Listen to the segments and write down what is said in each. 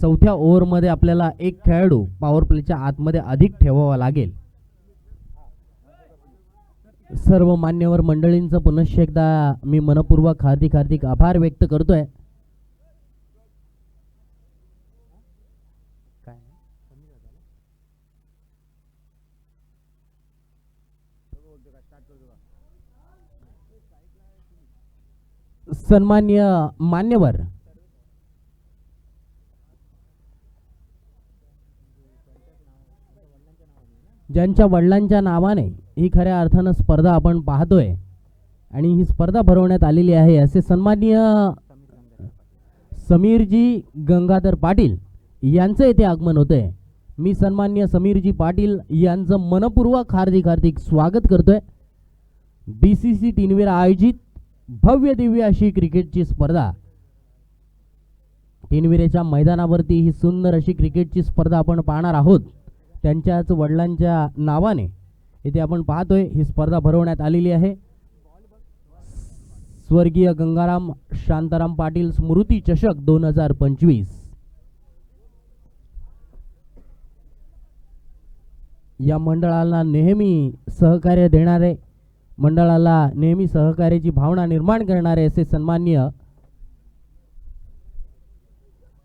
चौथ्या ओव्हरमध्ये आपल्याला एक खेळाडू पॉवर प्लेच्या आतमध्ये अधिक ठेवावा लागेल. सर्व मान्यवर मंडळींचं पुनश्च एकदा मी मनपूर्वक हार्दिक हार्दिक आभार व्यक्त करतोय. सन्मान्य मान्यवर, ज्यांच्या वडिलांच्या नावाने ही खऱ्या अर्थानं स्पर्धा आपण पाहतोय आणि ही स्पर्धा भरवण्यात आलेली आहे, असे सन्माननीय समीरजी गंगाधर पाटील यांचं येथे आगमन होतंय. मी सन्माननीय समीरजी पाटील यांचं मनपूर्वक हार्दिक हार्दिक स्वागत करतोय. BCC तीनवीरा आयोजित भव्य दिव्य अशी क्रिकेटची स्पर्धा, तीनविरेच्या मैदानावरती ही सुंदर अशी क्रिकेटची स्पर्धा आपण पाहणार आहोत. त्यांच्याच वडिलांच्या नावाने इथे आपण पाहतोय ही स्पर्धा भरवण्यात आलेली आहे. स्वर्गीय गंगाराम शांताराम पाटील स्मृती चषक 2025. या मंडळाला नेहमी सहकार्य देणारे, मंडळाला नेहमी सहकार्याची भावना निर्माण करणारे असे सन्माननीय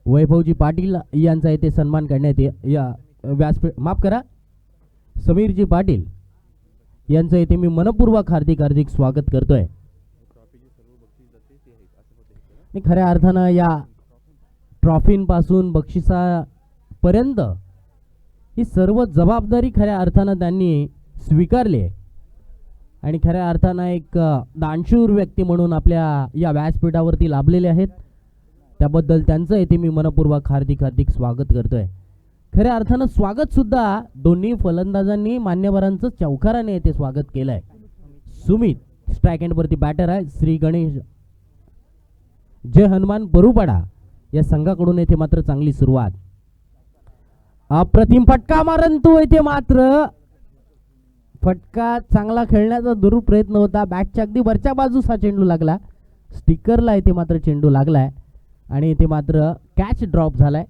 वैभवजी पाटील यांचा इथे सन्मान करण्यात या व्यासपीठ माफ करा समीरजी पाटील यांचं इथे मी मनपूर्वक हार्दिक हार्दिक स्वागत करतोय. खऱ्या अर्थानं या ट्रॉफींपासून बक्षिसापर्यंत ही सर्व जबाबदारी खऱ्या अर्थानं त्यांनी स्वीकारली आहे आणि खऱ्या अर्थानं एक दानशूर व्यक्ती म्हणून आपल्या या व्यासपीठावरती लाभलेले आहेत. त्याबद्दल त्यांचं इथे मी मनपूर्वक हार्दिक हार्दिक स्वागत करतोय. खऱ्या अर्थानं स्वागत सुद्धा दोन्ही फलंदाजांनी मान्यवरांचं चौकाराने येथे स्वागत केलंय. सुमित स्ट्राइक एंडवरती बॅटर आहे. श्री गणेश जय हनुमान बरुपाडा या संघाकडून येथे मात्र चांगली सुरुवात. अप्रतिम फटका मारन तू येथे मात्र फटका चांगला खेळण्याचा दुरुप्रयत्न होता. बॅटच्या अगदी वरच्या बाजूस हा चेंडू लागला. स्टिकरला इथे मात्र चेंडू लागलाय आणि इथे मात्र कॅच ड्रॉप झालाय.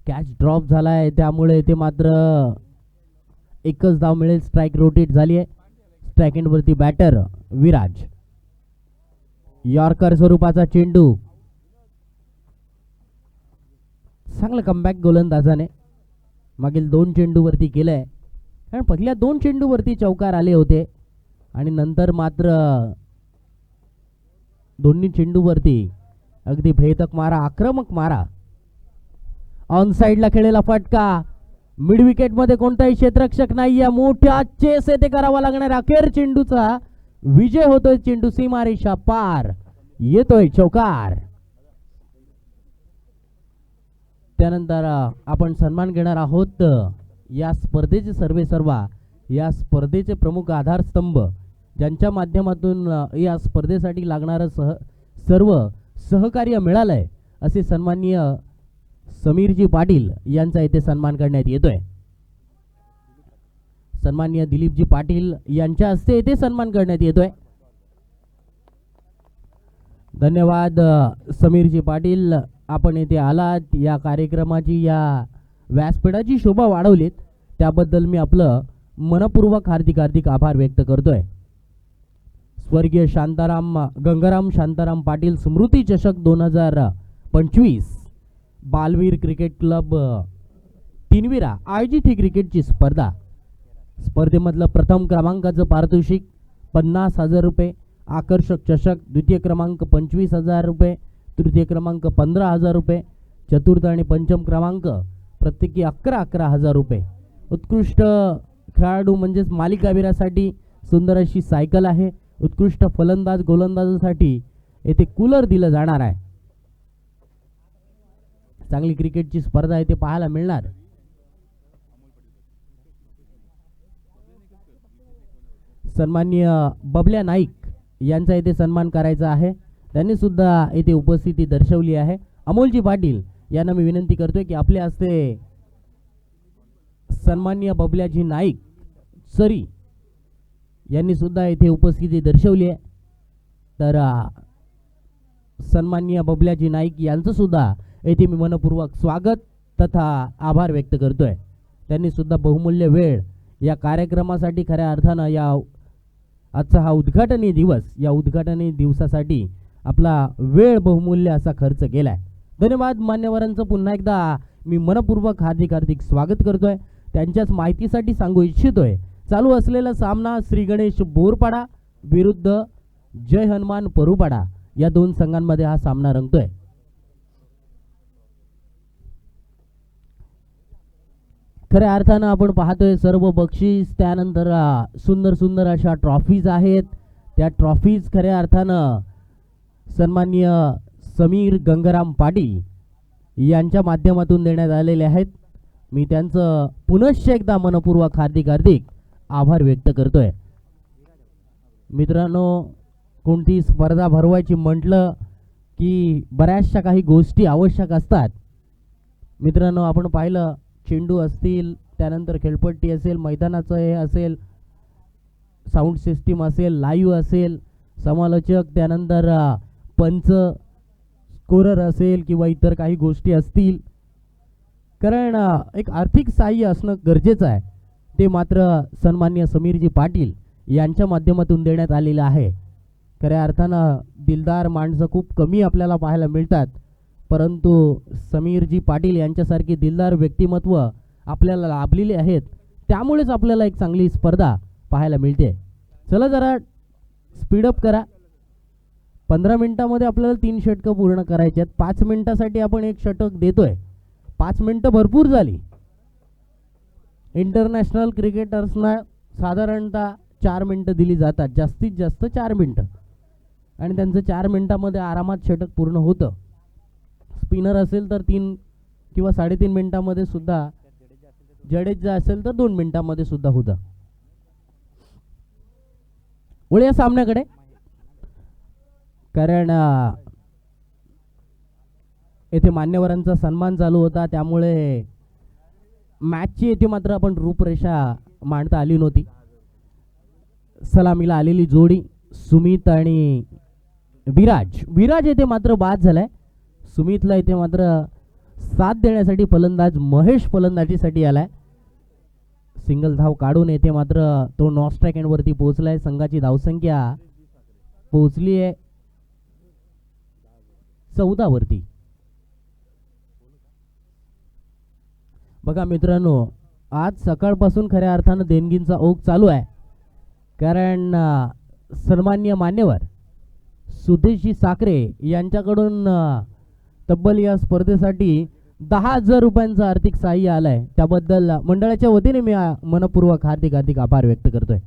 कॅच ड्रॉप झालाय त्यामुळे इथे मात्र एकच धाव मिळेल. स्ट्राइक रोटेट झाली आहे. स्ट्राइक एंडवरती बॅटर विराज. यॉर्कर स्वरूपाचा चेंडू. चांगलं कमबॅक गोलंदाजाने मागील 2 चेंडूवरती केलंय, कारण पहिल्या 2 चेंडूवरती चौकार आले होते आणि नंतर मात्र दोन्ही चेंडूवरती अगदी भेदक मारा, आक्रमक मारा. ऑन साइडला खेळलेला फटका. मिड विकेट मध्ये कोणताही क्षेत्ररक्षक नाहीये. मोठ्या चेस येथे करावा लागणार. अखेर चेंडूचा विजय होतोय. चेंडू सीमारेषा पार येतोय. चौकार. त्यानंतर आपण सन्मान घेणार आहोत या स्पर्धेचे सर्वेसर्वा, या स्पर्धेचे प्रमुख आधारस्तंभ, ज्यांच्या माध्यमातून या स्पर्धेसाठी लागणारं सर्व सहकार्य मिळालंय असे सन्माननीय समीरजी पाटील यांचा इथे सन्मान करण्यात येतोय. सन्माननीय दिलीपजी पाटील यांच्या हस्ते इथे सन्मान करण्यात येतोय. धन्यवाद समीरजी पाटील, आपण इथे आलात, या कार्यक्रमाची या व्यासपीठाची शोभा वाढवलीत, त्याबद्दल मी आपलं मनपूर्वक हार्दिक हार्दिक आभार व्यक्त करतोय. स्वर्गीय गंगाराम शांताराम पाटील स्मृती चषक 2025 बालवीर क्रिकेट क्लब तीनविरा आयोजित ही क्रिकेटची स्पर्धा. स्पर्धेमधलं प्रथम क्रमांकाचं पारितोषिक 50,000 रुपये, आकर्षक चषक द्वितीय क्रमांक 25,000 रुपये, तृतीय क्रमांक 15,000 रुपये, चतुर्थ आणि पंचम क्रमांक प्रत्येकी 11,000 रुपये. उत्कृष्ट खेळाडू म्हणजेच मालिकावीरासाठी सुंदर अशी सायकल आहे. उत्कृष्ट फलंदाज गोलंदाजासाठी येथे कूलर दिलं जाणार आहे. चांगली क्रिकेटची स्पर्धा येथे पाहायला मिळणार. सन्माननीय बबल्या नाईक यांचा येथे सन्मान करायचा आहे. त्यांनी सुद्धा येथे उपस्थिती दर्शवली आहे. अमोलजी पाटील यांना मी विनंती करतोय की आपल्या हस्ते सन्माननीय बबल्याजी नाईक सरी यांनी सुद्धा येथे उपस्थिती दर्शवली आहे. तर सन्माननीय बबल्याजी नाईक यांचं सुद्धा येथे मी मनपूर्वक स्वागत तथा आभार व्यक्त करतोय. त्यांनी सुद्धा बहुमूल्य वेळ या कार्यक्रमासाठी खऱ्या अर्थानं या आजचा हा उद्घाटनी दिवस, या उद्घाटनी दिवसासाठी आपला वेळ बहुमूल्य असा खर्च केलाय. धन्यवाद मान्यवरांचं पुन्हा एकदा मी मनपूर्वक हार्दिक स्वागत करतोय. त्यांच्याच माहितीसाठी सांगू इच्छितोय, चालू असलेला सामना श्री गणेश बोरपाडा विरुद्ध जय हनुमान परुपाडा या दोन संघांमध्ये हा सामना रंगतोय. खऱ्या अर्थानं आपण पाहतोय सर्व बक्षीस, त्यानंतर सुंदर सुंदर अशा ट्रॉफीज आहेत. त्या ट्रॉफीज खऱ्या अर्थानं सन्माननीय समीर गंगाराम पाटील यांच्या माध्यमातून देण्यात आलेले आहेत. मी त्यांचं पुनश्च एकदा मनपूर्वक हार्दिक आभार व्यक्त करतोय. मित्रांनो, कोणती स्पर्धा भरवायची म्हटलं की बऱ्याचशा काही गोष्टी आवश्यक असतात. मित्रांनो, आपण पाहिलं चेंडू असतील, त्यानंतर खेळपट्टी असेल, मैदानाचं हे असेल, साऊंड सिस्टीम असेल, लाईव्ह असेल, समालोचक, त्यानंतर पंच, स्कोरर असेल किंवा इतर काही गोष्टी असतील. कारण एक आर्थिक सहाय्य असणं गरजेचं आहे. ते मात्र सन्माननीय समीरजी पाटील यांच्या माध्यमातून देण्यात आलेलं आहे. खऱ्या अर्थानं दिलदार माणसं खूप कमी आपल्याला पाहायला मिळतात, परंतु समीरजी पाटील यांच्यासारखी दिलदार व्यक्तिमत्व आपल्याला लाभलेली आहेत. त्यामुळेच आपल्याला एक चांगली स्पर्धा पाहायला मिळते. चला जरा स्पीडअप करा. 15 मिनिटामध्ये आपल्याला 3 षटकं पूर्ण करायचे आहेत. 5 मिनिटासाठी आपण एक षटक देतोय. 5 मिनिटं भरपूर झाली. इंटरनॅशनल क्रिकेटर्सना साधारणतः 4 मिनिटं दिली जातात, जास्तीत जास्त 4 मिनिटं, आणि त्यांचं 4 मिनिटामध्ये आरामात षटक पूर्ण होतं. स्पिनर असेल तर 3 किंवा 3.5 मिनिटामध्ये सुद्धा, जडेजा असेल तर 2 मिनिटामध्ये सुद्धा होतं. वळूया सामन्याकडे. कारण येथे मान्यवरांचा सन्मान चालू होता, त्यामुळे मॅचची येथे मात्र आपण रूपरेषा मांडता आली नव्हती. सलामीला आलेली जोडी सुमित आणि विराज येथे मात्र बाद झालाय. सुमितला येथे मात्र साथ देण्यासाठी फलंदाज महेश फलंदाजीसाठी आलाय. सिंगल धाव काढून येथे मात्र तो नॉन स्ट्राईक एंड वरती पोहोचलाय. संघाची धावसंख्या पोहोचली आहे 14 वरती. बघा मित्रांनो, आज सकाळपासून खऱ्या अर्थानं देणगींचा ओघ चालू आहे. कारण सन्माननीय मान्यवर सुदेशजी साखरे यांच्याकडून तब्बल या स्पर्धेसाठी 10,000 रुपयांचं आर्थिक सहाय्य आलंय. त्याबद्दल मंडळाच्या वतीने मी मनपूर्वक हार्दिक आभार व्यक्त करतोय.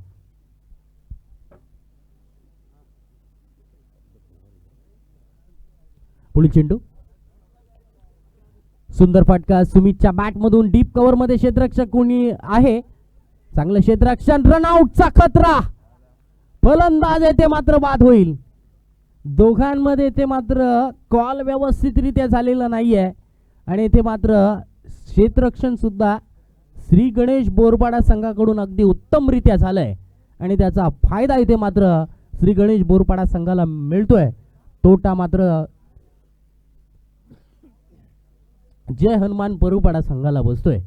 पुढील चेंडू सुंदर फटका सुमितच्या बॅट मधून डीप कव्हर मध्ये क्षेत्ररक्षक कोणी आहे, चांगलं क्षेत्ररक्षण, रनआउटचा खतरा, फलंदाज येथे मात्र बाद होईल. दोघांमध्ये ते मात्र कॉल व्यवस्थितरित्या झालेला नाहीये आणि येथे मात्र क्षेत्ररक्षण सुद्धा श्री गणेश बोरपाडा संघाकडून अगदी उत्तमरित्या झालंय आणि त्याचा फायदा इथे मात्र श्री गणेश बोरपाडा संघाला मिळतोय. तोटा मात्र जय हनुमान परुपाडा संघाला बसतोय.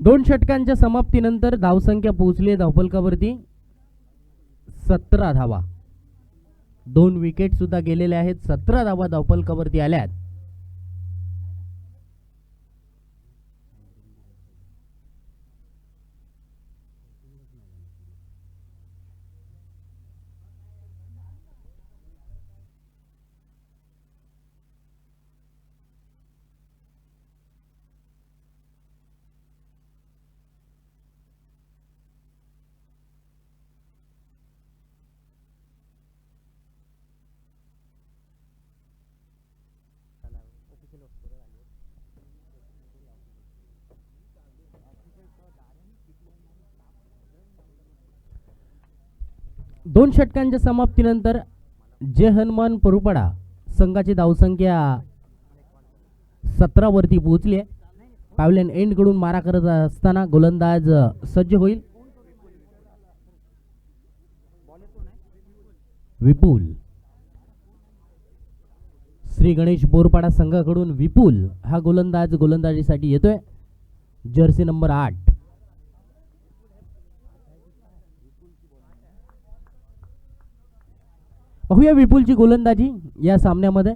2 षटकांच्या समाप्तीनंतर धावसंख्या पोहोचली धावफलकावरती 17 धावा. 2 विकेट सुद्धा गेलेल्या आहेत. 17 धावा धावफलकावरती आल्यात. दोन षटकांच्या समाप्तीनंतर जय हनुमान परुपडा संघाची धावसंख्या 17 वरती पोहोचली आहे. पावलेन एंड कडून मारा करत असताना गोलंदाज सज्ज होईल. विपुल श्री गणेश बोरपाडा संघाकडून विपुल हा गोलंदाज गोलंदाजीसाठी येतोय. Jersey number 8. पाहूया विपुलची गोलंदाजी या सामन्यामध्ये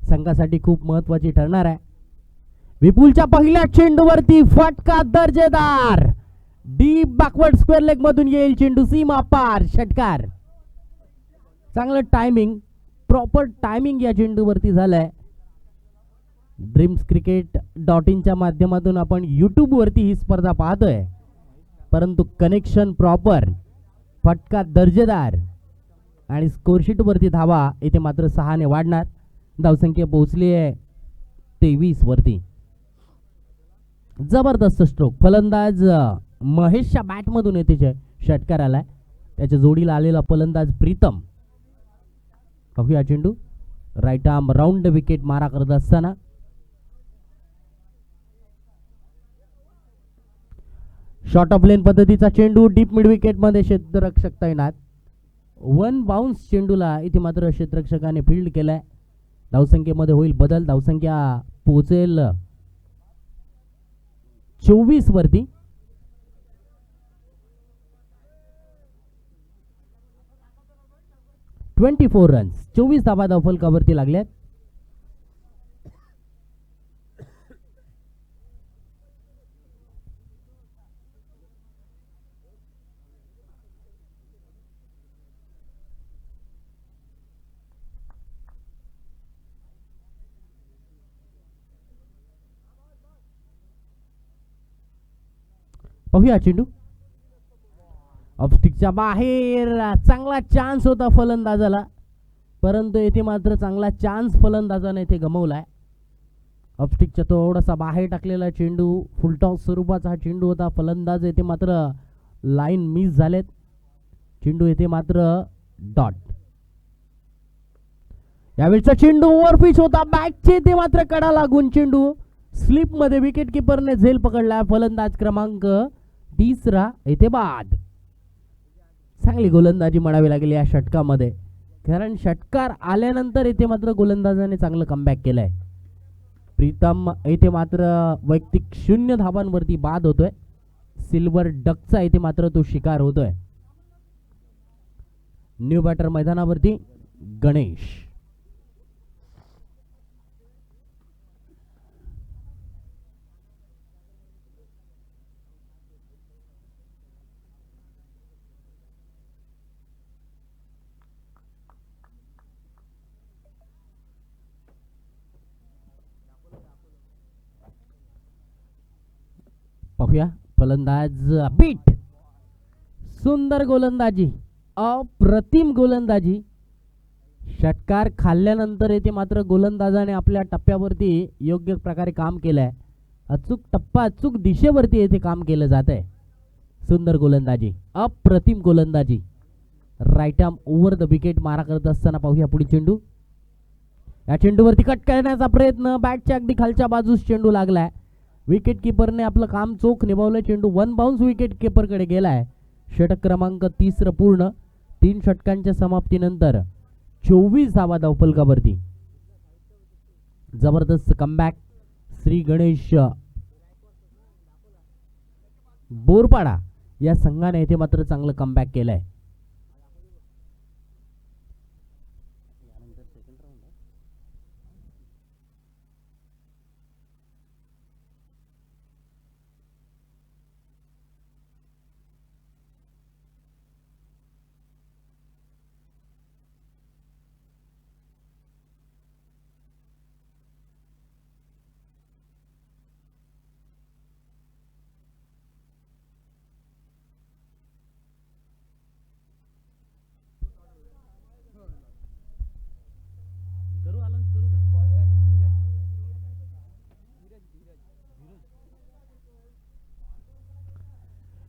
संघासाठी खूप महत्वाची ठरणार आहे. विपुलच्या पहिल्या चेंडूवरती फटका दर्जेदार डीप बॅकवर्ड स्क्वेअर लेग मधून येईल चेंडू सीमा पार षटकार. चांगलं टायमिंग प्रॉपर टायमिंग या चेंडूवरती झालंय. ड्रीम्स.cricket.in च्या माध्यमातून आपण YouTube वरती ही स्पर्धा पाहतोय परंतु कनेक्शन प्रॉपर फटका दर्जेदार आणि स्कोरशीट वरती धावा इथे मात्र 6 ने वाढणार. धावसंख्या पोहोचली आहे 23 वरती. जबरदस्त स्ट्रोक फलंदाज महेशच्या बॅट मधून येते षटकार आलाय. त्याच्या जोडीला आलेला फलंदाज प्रीतम. पाहूया चेंडू राईट आर्म राऊंड विकेट मारा करत असताना शॉर्ट ऑफ लेन पद्धतीचा चेंडू डीप मिड विकेट मध्ये क्षेत्ररक्षक तैनात. 1 बाउन्स चेंडूला इथे मात्र क्षेत्ररक्षकाने फील्ड केलाय. धावसंख्येमध्ये होईल बदल. धावसंख्या पोहोचेल 24 वरती. (24 रन्स 24 धावा धावफलकावरती लागल्यात. पाहूया चेंडू ऑफस्टिकच्या बाहेर. चांगला चान्स होता फलंदाजाला परंतु येथे मात्र चांगला चान्स फलंदाजाने येथे गमावलाय. ऑफस्टिकच्या थोडासा बाहेर टाकलेला चेंडू फुलटॉस स्वरूपाचा हा चेंडू होता. फलंदाज येथे मात्र लाईन मिस झालेत. चेंडू येथे मात्र डॉट. यावेळचा चेंडू ओव्हरपिच होता. बॅटचे ते मात्र कडा लागून चेंडू स्लिप मध्ये विकेट किपरने झेल पकडला. फलंदाज क्रमांक 3 येथे बाद. चांगली गोलंदाजी म्हणावी लागेल या षटकामध्ये कारण षटकार आल्यानंतर येथे मात्र गोलंदाजाने चांगलं कमबॅक केलंय. प्रीतम येथे मात्र वैयक्तिक 0 धावांवरती बाद होतोय. सिल्वर डकचा येथे मात्र तो शिकार होतोय. न्यू बॅटर मैदानावरती गणेश. पाहूया फलंदाज बीट. सुंदर गोलंदाजी अप्रतिम गोलंदाजी. षटकार खाल्ल्यानंतर येथे मात्र गोलंदाजाने आपल्या टप्प्यावरती योग्य प्रकारे काम केलंय. अचूक टप्पा अचूक दिशेवरती येथे काम केलं जात आहे. सुंदर गोलंदाजी अप्रतिम गोलंदाजी. Right arm over the wicket मारा करत असताना पाहूया पुढे चेंडू. या चेंडूवरती कट करण्याचा प्रयत्न. बॅटच्या अगदी खालच्या बाजूस चेंडू लागलाय. विकेट किपरने आपलं काम चोख निभावलं. चेंडू 1 बाउन्स विकेट किपर कडे गेलाय. षटक क्रमांक 3 पूर्ण. 3 षटकांच्या समाप्तीनंतर 24 धावा धावफलकावरती. जबरदस्त कमबॅक श्री गणेश बोरपाडा या संघाने इथे मात्र चांगलं कमबॅक केलंय.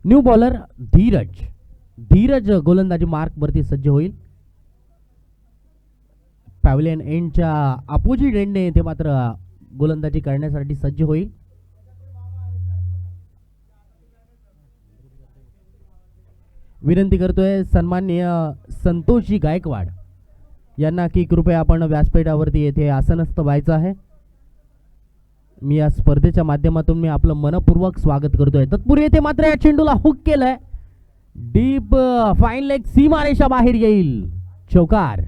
New bowler Dheeraj. धीरज गोलंदाजी मार्क वरती सज्ज होईल. पॅव्हलियन एंडच्या अपोजिट एंडने ते मात्र गोलंदाजी करण्यासाठी सज्ज होईल. विनंती करतोय सन्माननीय संतोषजी गायकवाड यांना की कृपया आपण व्यासपीठावरती येथे आसनस्थ व्हायचं आहे. मी या स्पर्धेच्या माध्यमातून मी आपलं मनपूर्वक स्वागत करतोय. तत्पूर्वी येथे मात्र या चेंडूला हुक केलंय. डीप फाईन लेग सीमारेषा बाहेर येईल. चौकार.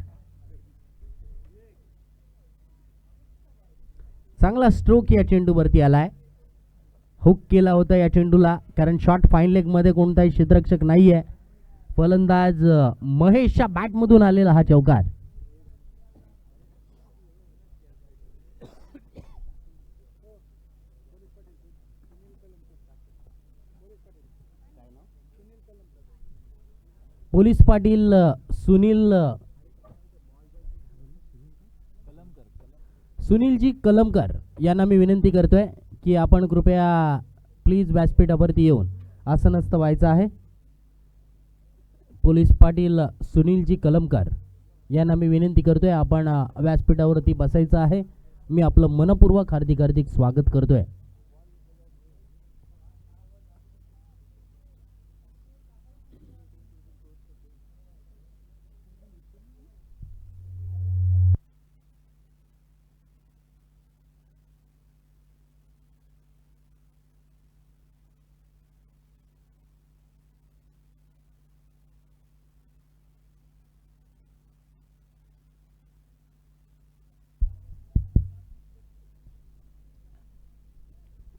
चांगला स्ट्रोक या चेंडूवरती आलाय. हुक केला होता या चेंडूला कारण शॉर्ट फाईन लेग मध्ये कोणताही क्षेत्ररक्षक नाहीये. फलंदाज महेशच्या बॅट मधून आलेला हा चौकार. पोलीस पाटील सुनीलजी कलमकर यांना मी विनंती करतोय की आपण कृपया प्लीज व्यासपीठावरती येऊन आसनस्थ व्हायचं आहे. पोलीस पाटील सुनीलजी कलमकर यांना मी विनंती करतोय आपण व्यासपीठावरती बसायचं आहे. मी आपलं मनपूर्वक हार्दिक हार्दिक स्वागत करतोय.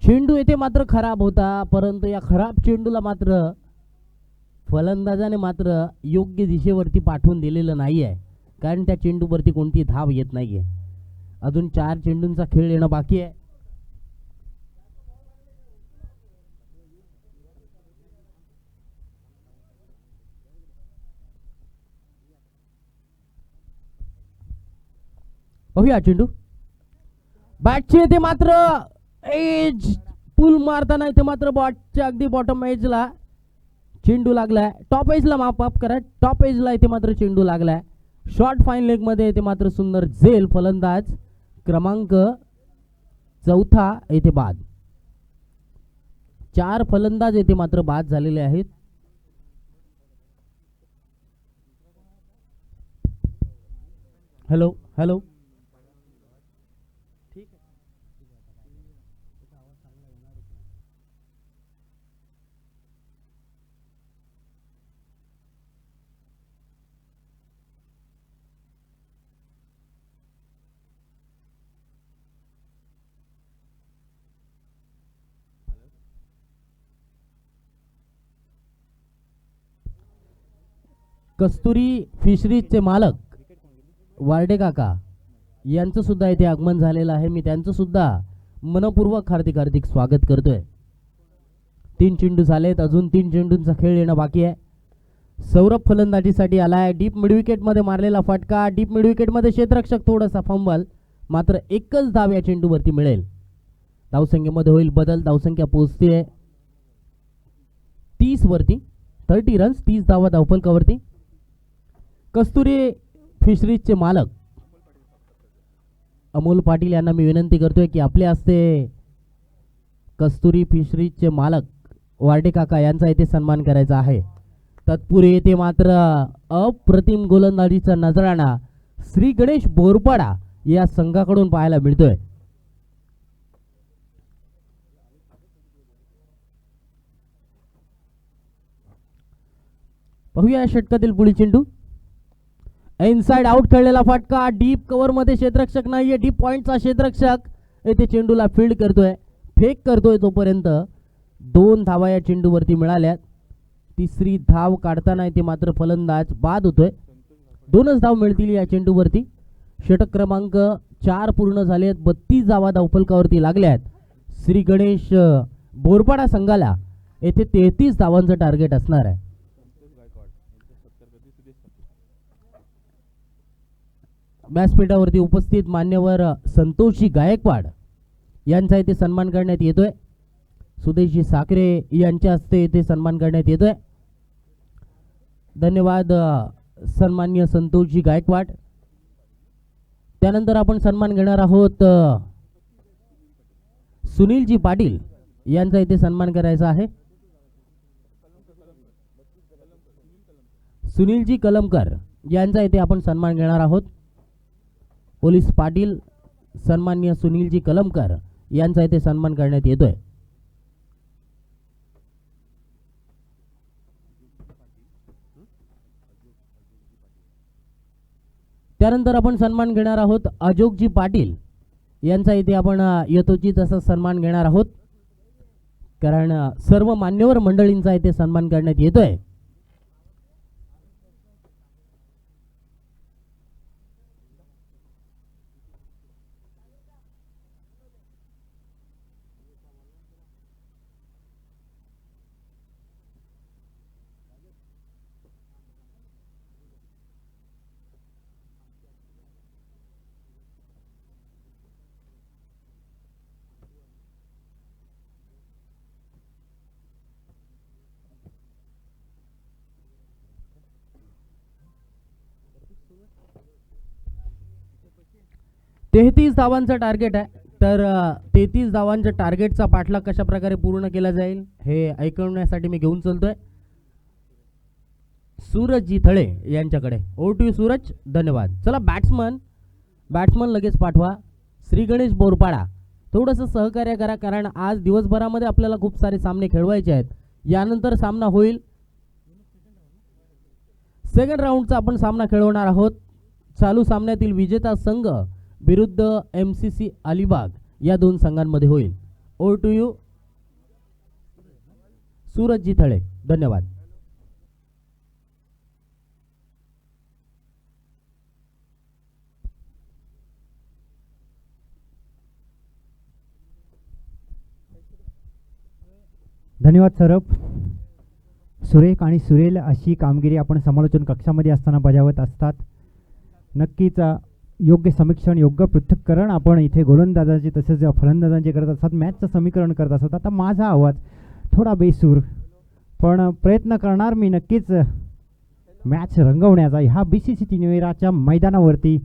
चेंडू येथे मात्र खराब होता परंतु या खराब चेंडूला मात्र फलंदाजाने मात्र योग्य दिशेवरती पाठवून दिलेलं नाहीये कारण त्या चेंडूवरती कोणती धाव येत नाहीये. अजून 4 चेंडूंचा खेळ येणं बाकी आहे. पाहूया चेंडू. बॅटचे येथे मात्र एज पुल मारताना इथे मात्र बॉटच्या अगदी बॉटम एजला चेंडू लागलाय. टॉप एजला माफ करा. टॉप एजला इथे मात्र चेंडू लागलाय. शॉर्ट फाईन लेग मध्ये इथे मात्र सुंदर झेल. फलंदाज क्रमांक 4 येथे बाद. 4 फलंदाज येथे मात्र बाद झालेले आहेत. Hello hello. कस्तुरी फिशरीजचे मालक वार्डे काका यांचं सुद्धा इथे आगमन झालेलं आहे. मी त्यांचं सुद्धा मनपूर्वक हार्दिक हार्दिक स्वागत करतोय. 3 चेंडू झालेत. अजून 3 चेंडूंचा खेळ येणं बाकी आहे. सौरभ फलंदाजीसाठी आलाय. डीप मिड विकेट मध्ये मारलेला फटका. डीप मिड विकेट मध्ये क्षेत्ररक्षक थोडासा फंबल. मात्र एकच धाव या चेंडूवरती मिळेल. धावसंख्येमध्ये होईल बदल. धावसंख्या पोहोचते 30 वरती. 30 रन्स 30 धावा धावफलकावरती. कस्तुरी फिशरीजचे मालक अमोल पाटील यांना मी विनंती करतोय की आपल्या हस्ते कस्तुरी फिशरीजचे मालक वार्डे काका यांचा इथे सन्मान करायचा आहे. तत्पूर्वी येथे मात्र अप्रतिम गोलंदाजीचा नजराणा श्री गणेश बोरपाडा या संघाकडून पाहायला मिळतोय. पाहूया या षटकातील पुढील चेंडू. इनसाइड आउट खेळलेला फटका. डीप कव्हर मध्ये क्षेत्ररक्षक नाहीये. डीप पॉइंटचा क्षेत्ररक्षक येथे चेंडूला फील्ड करतोय, फेक करतोय. तोपर्यंत 2 धावा या चेंडूवरती मिळाल्या. तिसरी धाव काढताना येथे मात्र फलंदाज बाद होतोय. 2च धाव मिळतील या चेंडूवरती. षटक क्रमांक 4 पूर्ण झालेत. 32 धावा धावफलकावरती लागल्यात. श्री गणेश बोरपाडा संघाला येथे 33 धावांचं टार्गेट असणार आहे. व्यासपीठावरती उपस्थित मान्यवर संतोषजी गायकवाड यांचा येथे सन्मान करण्यात येतोय. सुदेशजी साखरे यांच्या हस्ते येथे सन्मान करण्यात येतोय. धन्यवाद सन्मान्य संतोषजी गायकवाड. त्यानंतर आपण सन्मान घेणार आहोत सुनीलजी पाटील यांचा इथे सन्मान करायचा आहे. सुनीलजी कलमकर यांचा इथे आपण सन्मान घेणार आहोत. पोलीस पाटील सन्मान्य सुनीलजी कलमकर यांचा इथे सन्मान करण्यात येतोय. त्यानंतर आपण सन्मान घेणार आहोत अजोगजी पाटील यांचा इथे आपण यथोचित असा सन्मान घेणार आहोत, कारण सर्व मान्यवर मंडळींचा इथे सन्मान करण्यात येतोय. तेहतीस धावांचा टार्गेट आहे. तर 33 धावांच्या टार्गेटचा पाठलाग कशा प्रकारे पूर्ण केला जाईल हे ऐकवण्यासाठी मी घेऊन चलतोय सूरजजी थळे यांच्याकडे. Over to you Suraj. धन्यवाद. चला बॅट्समन लगेच पाठवा. श्री गणेश बोरपाडा थोडंसं सहकार्य करा, कारण आज दिवसभरामध्ये आपल्याला खूप सारे सामने खेळवायचे आहेत. यानंतर सामना होईल. सेकंड राऊंडचा आपण सामना खेळवणार आहोत. चालू सामन्यातील विजेता संघ विरुद्ध MCC अलिबाग या 2 संघांमध्ये होईल. Over to you Suraj ji Thale. धन्यवाद. धन्यवाद सरप. सुरेख आणि सुरेल अशी कामगिरी आपण समालोचन कक्षामध्ये असताना बजावत असतात. नक्कीच योग्य समीक्षण, योग्य पृथक्करण आपण इथे गोलंदाजांचे तसेच फलंदाजांचे करत असतात. मॅचचं समीकरण करत असतात. आता माझा आवाज थोडा बेसूर, पण प्रयत्न करणार मी नक्कीच मॅच रंगवण्याचा. ह्या BCC तिनविराच्या मैदानावरती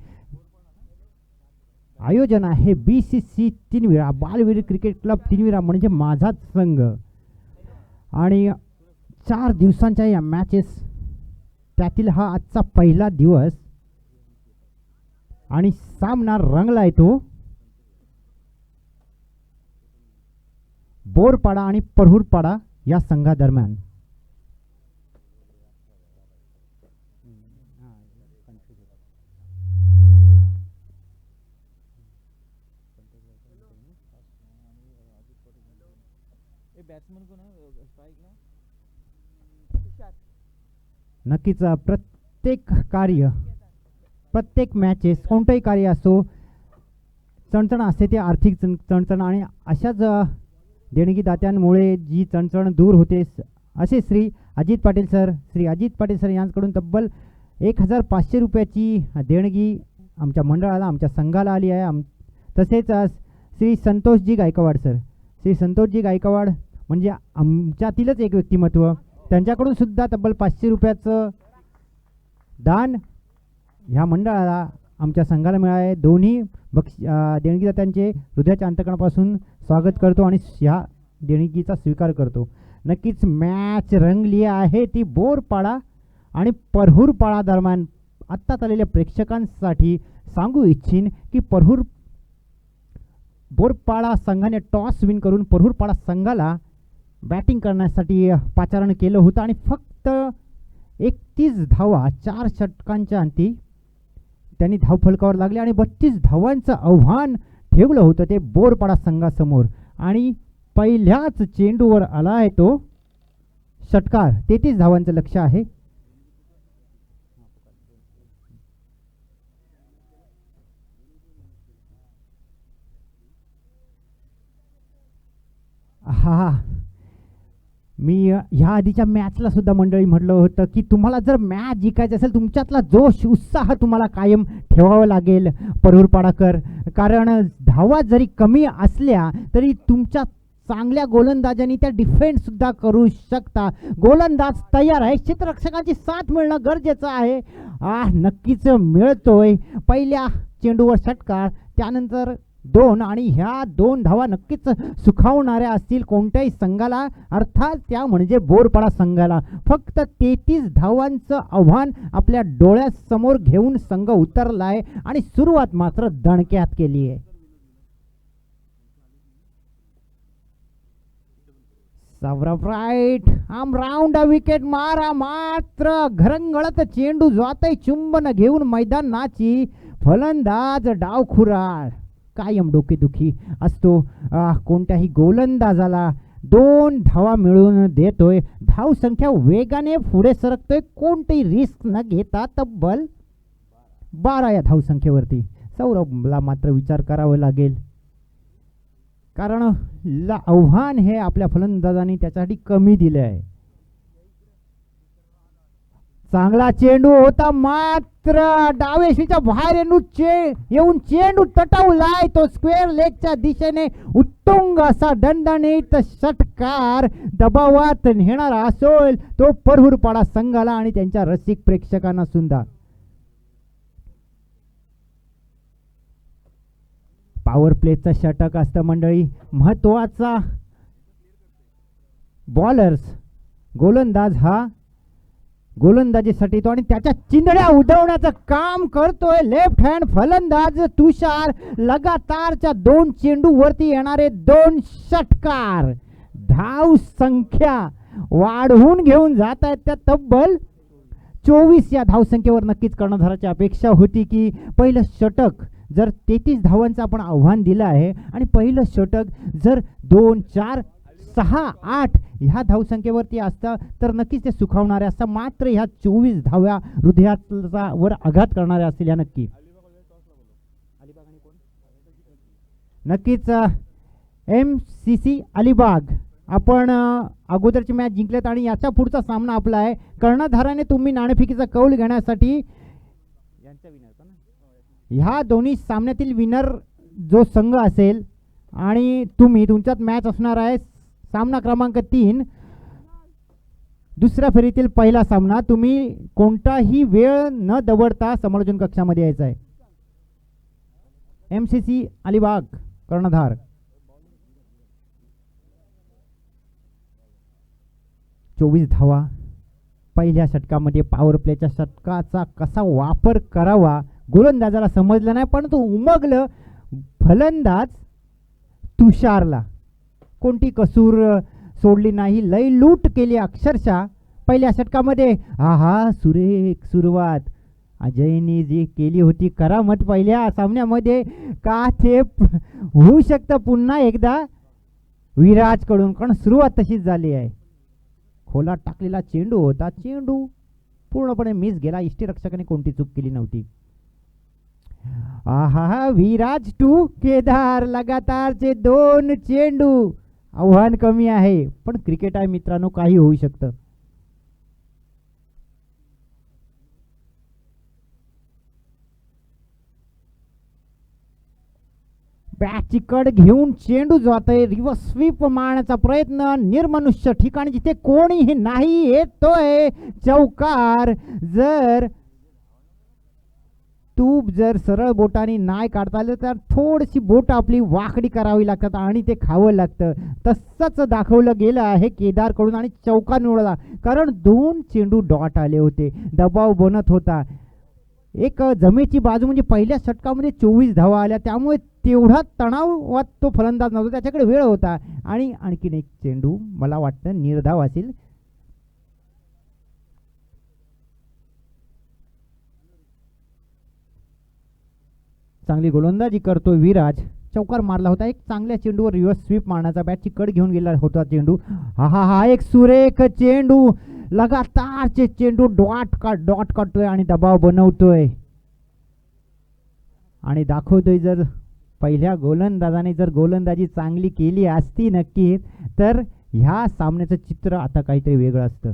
आयोजन आहे BCC तिनविरा, बालवीर क्रिकेट क्लब तिनविरा म्हणजे माझाच संघ. आणि 4 दिवसांच्या या मॅचेस, त्यातील हा आजचा पहिला दिवस आणि सामना रंगला येतो बोरपाडा आणि परहुरपाडा या संघादरम्यान. नक्कीच प्रत्येक कार्य, प्रत्येक मॅचेस, कोणतंही कार्य असो, चणचण असते ते आर्थिक चणचण, आणि अशाच देणगीदात्यांमुळे जी चणचण दूर होते. असे श्री अजित पाटील सर यांच्याकडून तब्बल 1500 रुपयाची देणगी आमच्या मंडळाला, आमच्या संघाला आली आहे. तसेच श्री संतोषजी गायकवाड म्हणजे आमच्यातीलच एक व्यक्तिमत्व, त्यांच्याकडून सुद्धा तब्बल 500 रुपयाचं दान ह्या मंडळाला, आमच्या संघाला मिळाले. दोन्ही देणगीदात्यांचे हृदयाच्या अंतकणापासून स्वागत करतो आणि ह्या देणगीचा स्वीकार करतो. नक्कीच मॅच रंगली आहे ती बोरपाडा आणि परहुरपाडा दरम्यान. आत्ताच आलेल्या प्रेक्षकांसाठी सांगू इच्छिन की बोरपाडा संघाने टॉस विन करून परहुरपाडा संघाला बॅटिंग करण्यासाठी पाचारण केलं होतं आणि फक्त 31 धावा 4 षटकांच्या अंती त्यांनी धावफलकावर लागले आणि 32 धावांचं आव्हान ठेवलं होतं ते बोरपाडा संघासमोर. आणि पहिल्याच चेंडूवर आला आहे तो षटकार. 33 धावांचं लक्ष आहे. हा, मी ह्या आधीच्या मॅचला सुद्धा मंडळी म्हटलं होतं की तुम्हाला जर मॅच जिंकायची असेल, तुमच्यातला जोश उत्साह तुम्हाला कायम ठेवावा लागेल परूरपाडाकर. कारण धावा जरी कमी असल्या तरी तुमच्या चांगल्या गोलंदाजांनी त्या डिफेंड सुद्धा करू शकता. गोलंदाज तयार आहे. क्षेत्ररक्षकांची साथ मिळणं गरजेचं आहे. नक्कीच मिळतोय. पहिल्या चेंडूवर षटकार, त्यानंतर 2 आणि ह्या 2 धावा नक्कीच सुखावणाऱ्या असतील कोणत्याही संघाला, अर्थात त्या म्हणजे बोरपाडा संघाला. फक्त 33 धावांचं आव्हान आपल्या डोळ्यासमोर घेऊन संघ उतरलाय आणि सुरुवात मात्र दणक्यात केली आहे. Saurabh right arm round the मारा, मात्र घरंगळत चेंडू जातय चुंबन घेऊन मैदानाची. फलंदाज डावखुराळ कायम डोकेदुखी असतो कोणत्याही गोलंदाजाला. 2 धावा मिळवून देतोय. धावसंख्या वेगाने पुढे सरकतोय कोणतीही रिस्क न घेता. तब्बल 12 या धावसंख्येवरती. सौरभला मात्र विचार करावा लागेल, कारण आव्हान हे आपल्या फलंदाजांनी त्याच्यासाठी कमी दिले आहे. चांगला चेंडू होता, मात्र डावेशीच्या बाहेर येऊन चेंडू तटवलाय. तो स्क्वेअर लेगच्या दिशेने उत्तुंग असा दणदणीत षटकार दबावात नेणारा असेल तो परूरपाडा संघाला आणि त्यांच्या रसिक प्रेक्षकांना सुद्धा. पॉवर प्लेचं षटक असतं मंडळी. महत्वाचा बॉलर्स गोलंदाज हा गोलंदाजीसाठी तो आणि त्याच्या चिंधड्या उडवण्याचं काम करतोय. लेफ्ट हँड फलंदाज तुषार. लगातारच्या 2 चेंडूवरती येणारे 2 षटकार. धाव संख्या वाढवून घेऊन जात आहेत त्या तब्बल 24 या धावसंख्येवर. नक्कीच कर्णधाराची अपेक्षा होती की पहिलं षटक जर 33 धावांचं आपण आव्हान दिलं आहे आणि पहिलं षटक जर 2, 4, 6, 8 ह्या धावसंख्येवरती असतं तर नक्कीच ते सुखावणारे असतं. मात्र ह्या 24 धाव्या हृदयाचा वर आघात करणाऱ्या असतील या नक्कीच. MCC अलिबाग आपण अगोदरची मॅच जिंकलेत आणि याच्या पुढचा सामना आपला आहे. कर्णधाराने तुम्ही नाणेफेकीचा कौल घेण्यासाठी ह्या दोन्ही सामन्यातील विनर जो संघ असेल आणि तुमच्यात मॅच असणार आहे सामना क्रमांक 3 दुसऱ्या फेरीतील पहिला सामना. तुम्ही कोणताही वेळ न दवडता समालोचन कक्षामध्ये यायचं आहे. MCC अलिबाग कर्णधार. 24 धावा पहिल्या षटकामध्ये. पॉवर प्लेच्या षटकाचा कसा वापर करावा गोलंदाजाला समजलं नाही, पण तो उमगलं. फलंदाज तुषारला कोणती कसूर सोडली नाही. लय लूट केली अक्षरशः पहिल्या षटकामध्ये. सुरेख सुरुवात अजयने जी केली होती करामत पहिल्या सामन्यामध्ये, का ते होऊ शकतं पुन्हा एकदा विराजकडून, कारण सुरुवात तशीच झाली आहे. खोलात टाकलेला चेंडू होता. चेंडू पूर्णपणे मिस गेला. यष्टीरक्षकाने कोणती चूक केली नव्हती. विराज टू केदार. लगातारचे 2 चेंडू. आव्हान कमी आहे पण क्रिकेट आहे मित्रांनो, काही होऊ शकतं. बॅटची कड घेऊन चेंडू जातोय. रिव्हर्स स्वीप मारण्याचा प्रयत्न निर्मनुष्य ठिकाणी जिथे कोणीही नाही. येतोय चौकार. जर सरळ बोटाने नाही काढता आलं तर थोडीशी बोट आपली वाकडी करावी लागतात आणि ते खावं लागतं. तसंच दाखवलं गेलं आहे केदारकडून आणि चौकार निवडला, कारण 2 चेंडू डॉट आले होते. दबाव बनत होता. एक जमेची बाजू म्हणजे पहिल्या षटकामध्ये 24 धावा आल्या, त्यामुळे तेवढा तणावात तो फलंदाज नव्हता. त्याच्याकडे वेळ होता. आणि आणखीन एक चेंडू मला वाटतं निर्धाव असेल. चांगली गोलंदाजी करतोय विराज. चौकार मारला होता, एक चांगल्या चेंडूवर रिव्हर्स स्वीप मारण्याचा बॅटची कड घेऊन गेला होता चेंडू. हा हा हा एक सुरेख चेंडू, लगातारचे चेंडू डॉट काढतोय आणि दबाव बनवतोय आणि दाखवतोय. जर पहिल्या गोलंदाजाने जर गोलंदाजी चांगली केली असती नक्की, तर ह्या सामन्याचं चित्र आता काहीतरी वेगळं असतं.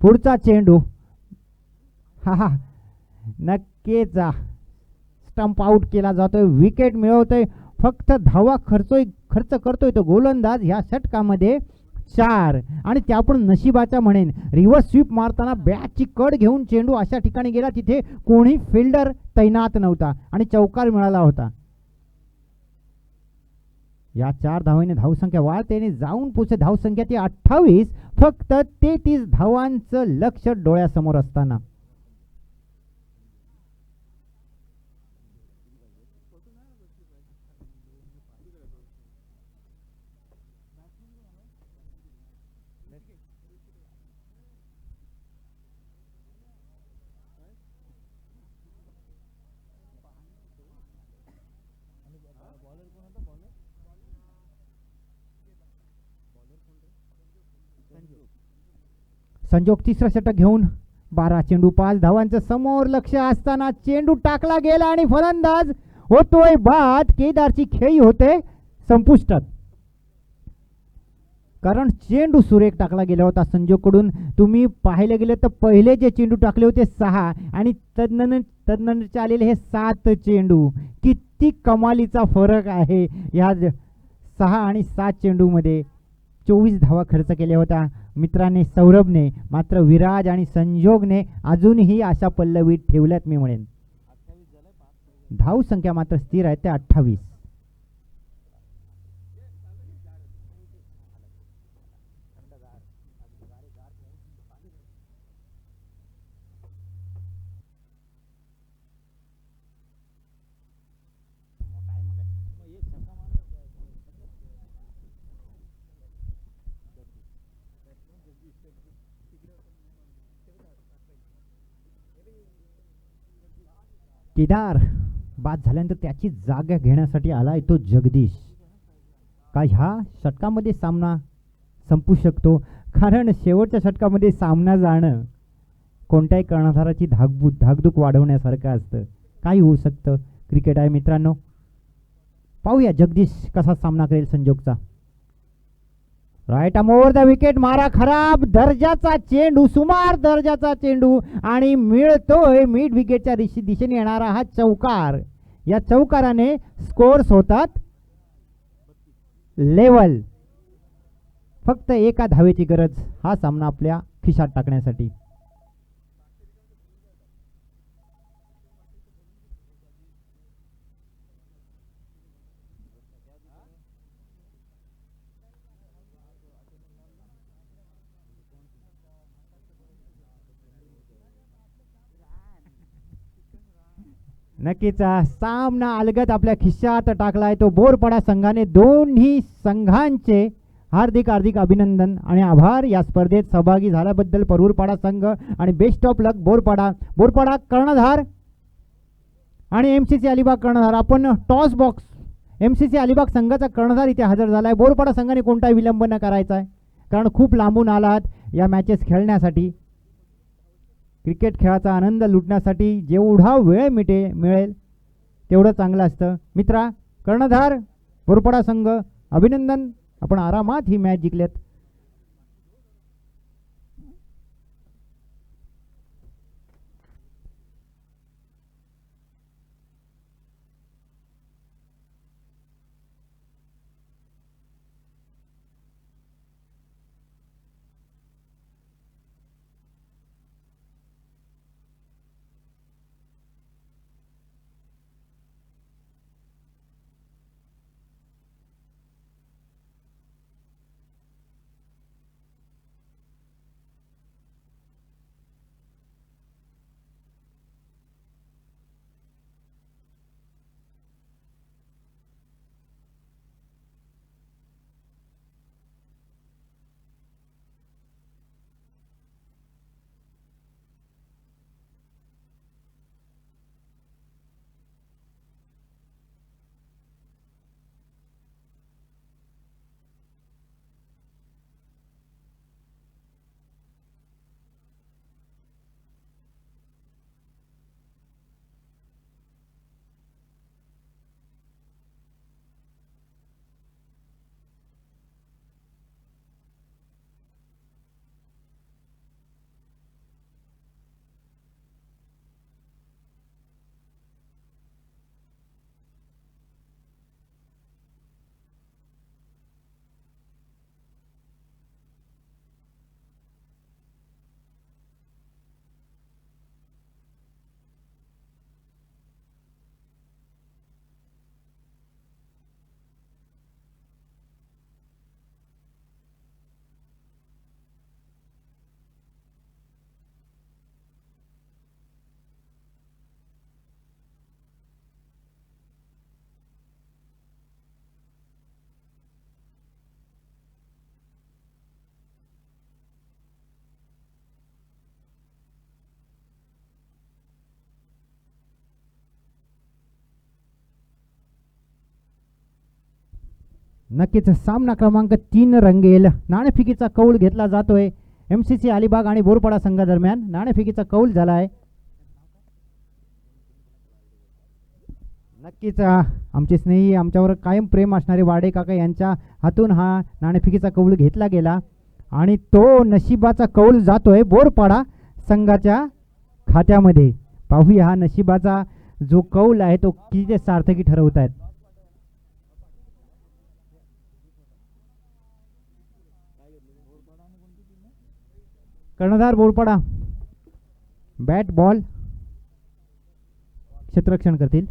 पुढचा चेंडू, हा हा नक्कीच स्टंप आउट केला जातोय, विकेट मिळवतोय. फक्त धावा खर्च करतोय तो गोलंदाज ह्या षटकामध्ये 4. आणि त्या पण नशिबाचा म्हणेन, रिव्हर्स स्वीप मारताना बॅटची कड घेऊन चेंडू अशा ठिकाणी गेला तिथे कोणी फिल्डर तैनात नव्हता आणि चौकार मिळाला होता. या 4 धावांनी धावसंख्या वाढते, जाऊन पुढे धावसंख्या ती 28. फक्त 33 धावांचं लक्ष डोळ्यासमोर असताना संजोग तिसरा षटक घेऊन 12 चेंडू 5 धावांचं समोर लक्ष असताना चेंडू टाकला गेला आणि फलंदाज होतोय बाद. केदारची खेळी होते संपुष्टात, कारण चेंडू सुरेख टाकला गेला होता संजोगकडून. तुम्ही पाहिले गेले तर पहिले जे चेंडू टाकले होते 6 आणि तदनंतरचे आलेले हे 7 चेंडू. किती कमालीचा फरक आहे या 6 आणि 7 चेंडूमध्ये. 24 धावा खर्च केल्या होत्या मित्रांनी, सौरभने. मात्र विराज आणि संजोगने अजूनही अशा पल्लवीत ठेवल्यात मी म्हणेन. धाव संख्या मात्र स्थिर आहे, ते 28. केदार बाद झाल्यानंतर त्याची जागा घेण्यासाठी आलाय तो जगदीश. का ह्या षटकामध्ये सामना संपू शकतो? कारण शेवटच्या षटकामध्ये सामना जाणं कोणत्याही कर्णधाराची धाकधूक वाढवण्यासारखं असतं. काही होऊ शकतं, क्रिकेट आहे मित्रांनो. पाहूया जगदीश कसा सामना करेल संजोगचा. राईट ओव्हर द विकेट, मारा खराब दर्जाचा चेंडू, सुमार दर्जाचा चेंडू आणि मिळतोय मिड विकेटच्या दिशेने येणारा हा चौकार. या चौकाराने स्कोर्स होतात लेवल. फक्त एका धावेची गरज हा सामना आपल्या खिशात टाकण्यासाठी. नक्कीच सामना अलगद आपल्या खिशात टाकलाय तो बोरपाडा संघाने. दोन्ही संघांचे हार्दिक अभिनंदन आणि आभार या स्पर्धेत सहभागी झाल्याबद्दल परूरपाडा संघ. आणि बेस्ट ऑफ लक बोरपाडा कर्णधार आणि एमसीसी अलिबाग कर्णधार. आपण टॉस बॉक्स एमसीसी अलिबाग संघाचा कर्णधार इथे हजर झालाय. बोरपाडा संघाने कोणताही विलंब न करायचा आहे, कारण खूप लांबून आलात या मॅचेस खेळण्यासाठी. क्रिकेट खेळाचा आनंद लुटण्यासाठी जेवढा वेळ मिळेल तेवढं चांगलं असतं. मित्रा, कर्णधार बोरपाडा संघ अभिनंदन, आपण आरामात ही मॅच जिंकलेत. नक्कीच सामना क्रमांक 3 रंगेल. नाणेफेकीचा कौल घेतला जातोय MCC अलिबाग आणि बोरपाडा संघादरम्यान. नाणेफेकीचा कौल झाला आहे. नक्कीच आमचे स्नेही, आमच्यावर कायम प्रेम असणारे वाडे काका यांच्या हातून हा नाणेफेकीचा कौल घेतला गेला आणि तो नशिबाचा कौल जातोय बोरपाडा संघाच्या खात्यामध्ये. पाहूया हा नशिबाचा जो कौल आहे तो किती सार्थकी ठरवत आहेत. कर्णधार बोरपाडा बॅट बॉल क्षेत्ररक्षण करतील.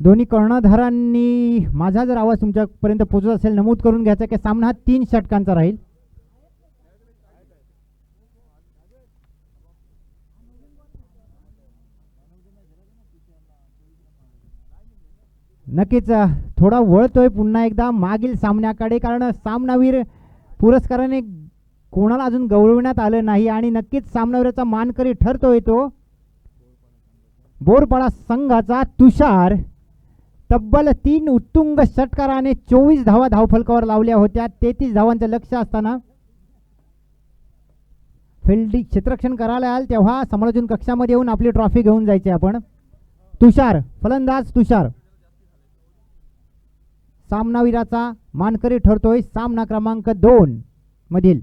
दोन्ही कर्णधारांनी माझा जर आवाज तुमच्यापर्यंत पोहोचत असेल नमूद करून घ्यायचा की सामना हा 3 षटकांचा राहील. नक्कीच थोडा वळतोय पुन्हा एकदा मागील सामन्याकडे, कारण सामनावीर पुरस्काराने कोणाला अजून गौरवण्यात आलं नाही आणि नक्कीच सामनावीराचा मानकरी ठरतोय तो बोरपाडा संघाचा तुषार. तब्बल 3 उत्तुंग षटकाराने 24 धावा धावफलकावर लावल्या होत्या. 33 धावांचं लक्ष असताना फिल्डिंग क्षेत्ररक्षण करायला आल तेव्हा समालोचन कक्षामध्ये येऊन आपली ट्रॉफी घेऊन जायचे आपण. तुषार फलंदाज तुषार सामनावीराचा मानकरी ठरतोय सामना क्रमांक 2 मधील.